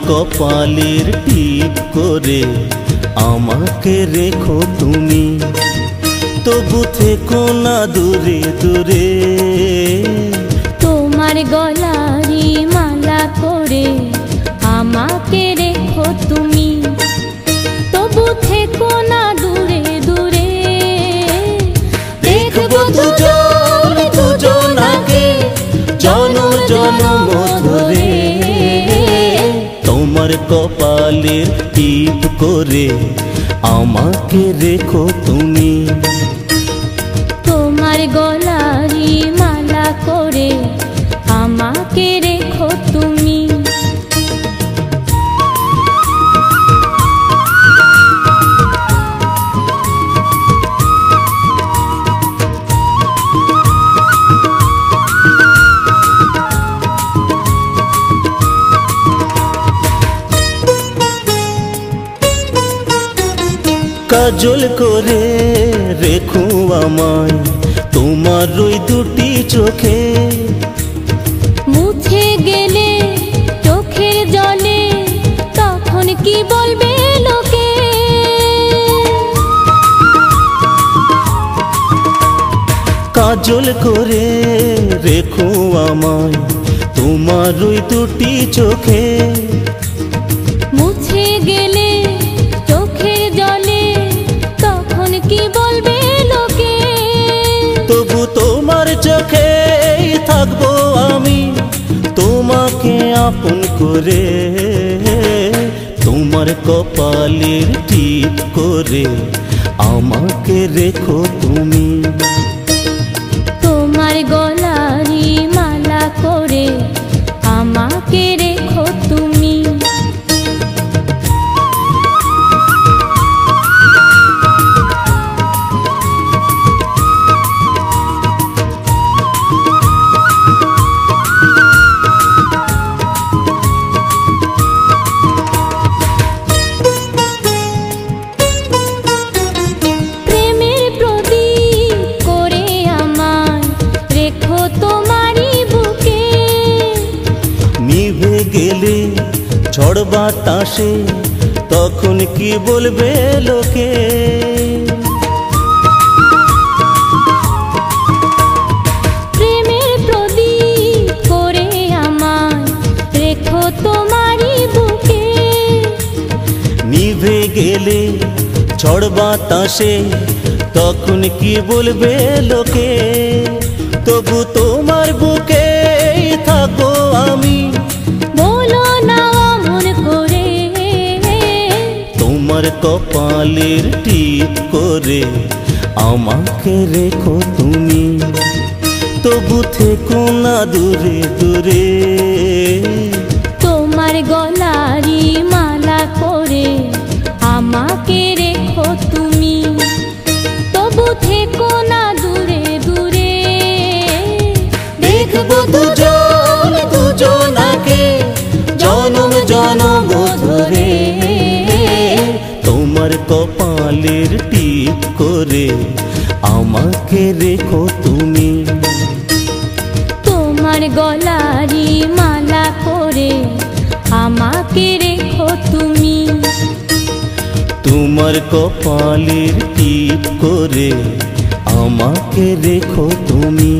কপালের টিপ করে আমাকে রেখো তুমি, তবু থেকো না দূরে দূরে। তোমার গলারই মালা করে আমাকে রেখো তুমি, তবু থেকো না দূরে দূরে। দেখবো দুজন দুজনাকে জনম জনম ধরে, তোমার কপালের টিপ করে আমাকে রেখো তুমি, তোমার গলারই মালা করে আমাকে রেখো তুমি। কাজল করে রেখো আমায় তোমার ওই দুটি চোখে, মুছে গেলে চোখের জলে তখন কি বলবে লোকে। কাজল করে রেখো আমায় তোমার ওই দুটি চোখে, মুছে গেলে চোখের জলে তখন কি বলবে লোকে। তবু তোমার চোখে থাকবো আমি তোমাকে আপন করে, তোমার কপালের টিপ করে আমাকে রেখো তুমি, তোমার গলারই মালা করে আমাকে রেখো তুমি। গেলে ঝড় বাতাসে তখন কি বলবে লোকে। প্রেমের প্রদীপ করে আমায় রেখো তোমারই বুকে, নিভে গেলে ঝড় বাতাসে তখন কি বলবে লোকে। তবু তোমার বুকে থাকবো আমি, বলো না মন করে। তোমার কপালের টিপ করে আমাকে রেখো তুমি, তবু থেকো না দূরে দূরে। তোমার গলারই মালা করে আমাকে রেখো তুমি, তবু থেকো না দূরে দূরে। দেখবো দুজন দুজনাকে জনম জনম ধরে, তোমার কপালের টিপ করে আমাকে রেখো তুমি, তোমার গলারই মালা করে আমাকে রেখো তুমি, তোমার কপালের টিপ করে আমাকে রেখো তুমি।